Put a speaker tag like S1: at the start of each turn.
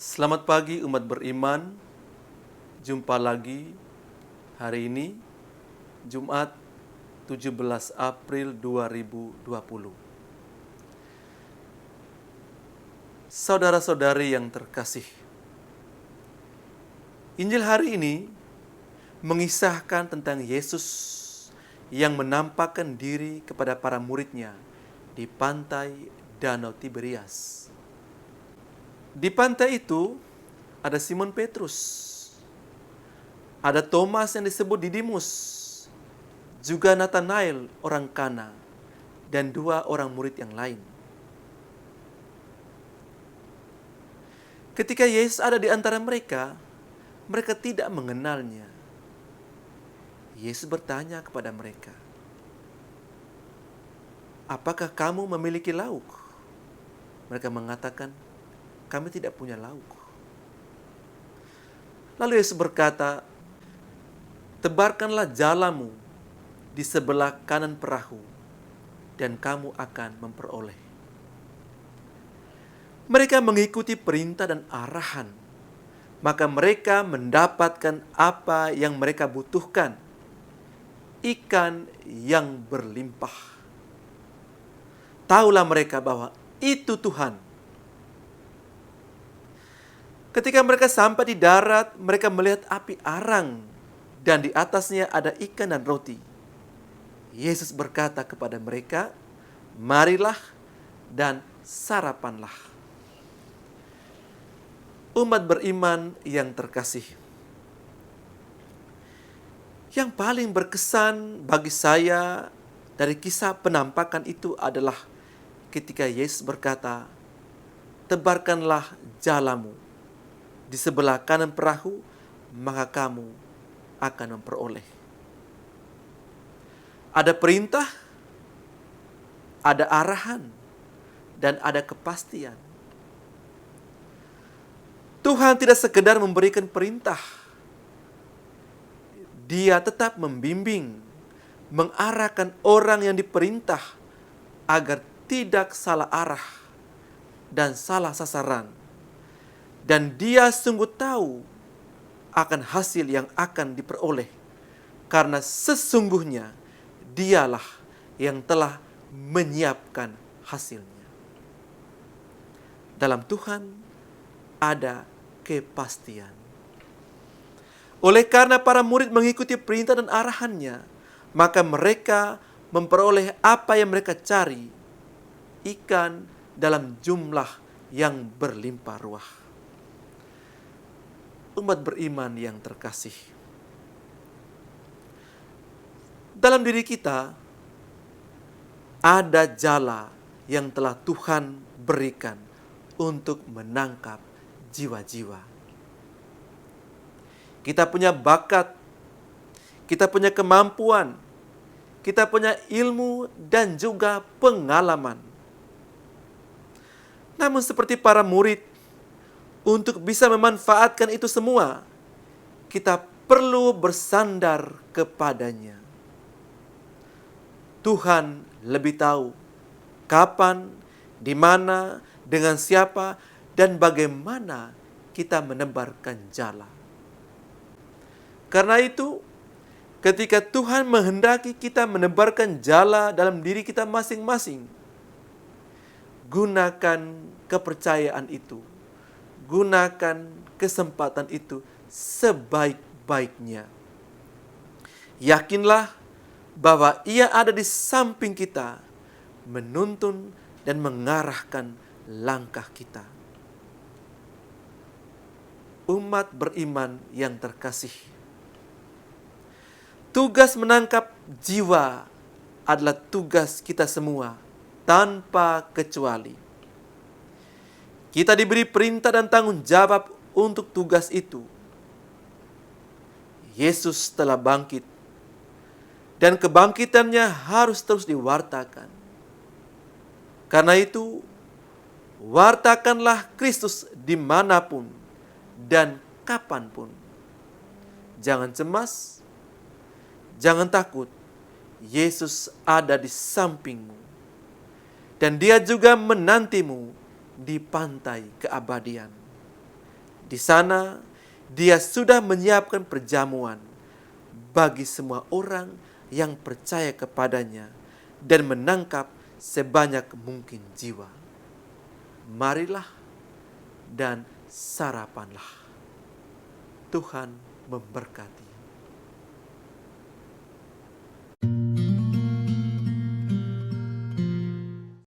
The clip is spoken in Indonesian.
S1: Selamat pagi umat beriman. Jumpa lagi hari ini Jumat 17 April 2020. Saudara-saudari yang terkasih, Injil hari ini mengisahkan tentang Yesus yang menampakkan diri kepada para muridnya di pantai Danau Tiberias. Di pantai itu ada Simon Petrus, ada Thomas yang disebut Didimus, juga Nathanael orang Kana, dan 2 orang murid yang lain. Ketika Yesus ada di antara mereka, mereka tidak mengenalnya. Yesus bertanya kepada mereka, "Apakah kamu memiliki lauk?" Mereka mengatakan, "Kami tidak punya lauk." Lalu Yesus berkata, "Tebarkanlah jalamu di sebelah kanan perahu, dan kamu akan memperoleh." Mereka mengikuti perintah dan arahan, maka mereka mendapatkan apa yang mereka butuhkan, ikan yang berlimpah. Tahulah mereka bahwa itu Tuhan. Ketika mereka sampai di darat, mereka melihat api arang dan di atasnya ada ikan dan roti. Yesus berkata kepada mereka, "Marilah dan sarapanlah." Umat beriman yang terkasih, yang paling berkesan bagi saya dari kisah penampakan itu adalah ketika Yesus berkata, "Tebarkanlah jalamu di sebelah kanan perahu, maka kamu akan memperoleh." Ada perintah, ada arahan, dan ada kepastian. Tuhan tidak sekedar memberikan perintah. Dia tetap membimbing, mengarahkan orang yang diperintah agar tidak salah arah dan salah sasaran. Dan dia sungguh tahu akan hasil yang akan diperoleh, karena sesungguhnya dialah yang telah menyiapkan hasilnya. Dalam Tuhan ada kepastian. Oleh karena para murid mengikuti perintah dan arahannya, maka mereka memperoleh apa yang mereka cari, ikan dalam jumlah yang berlimpah ruah. Umat beriman yang terkasih, dalam diri kita ada jala yang telah Tuhan berikan untuk menangkap jiwa-jiwa. Kita punya bakat, kita punya kemampuan, kita punya ilmu dan juga pengalaman. Namun seperti para murid, untuk bisa memanfaatkan itu semua, kita perlu bersandar kepadanya. Tuhan lebih tahu kapan, di mana, dengan siapa, dan bagaimana kita menebarkan jala. Karena itu, ketika Tuhan menghendaki kita menebarkan jala dalam diri kita masing-masing, gunakan kepercayaan itu, gunakan kesempatan itu sebaik-baiknya. Yakinlah bahwa Ia ada di samping kita, menuntun dan mengarahkan langkah kita. Umat beriman yang terkasih, tugas menangkap jiwa adalah tugas kita semua tanpa kecuali. Kita diberi perintah dan tanggung jawab untuk tugas itu. Yesus telah bangkit, dan kebangkitannya harus terus diwartakan. Karena itu, wartakanlah Kristus dimanapun dan kapanpun. Jangan cemas, jangan takut. Yesus ada di sampingmu, dan Dia juga menantimu di pantai keabadian. Di sana, Dia sudah menyiapkan perjamuan bagi semua orang yang percaya kepadanya dan menangkap sebanyak mungkin jiwa. Marilah dan sarapanlah. Tuhan memberkati.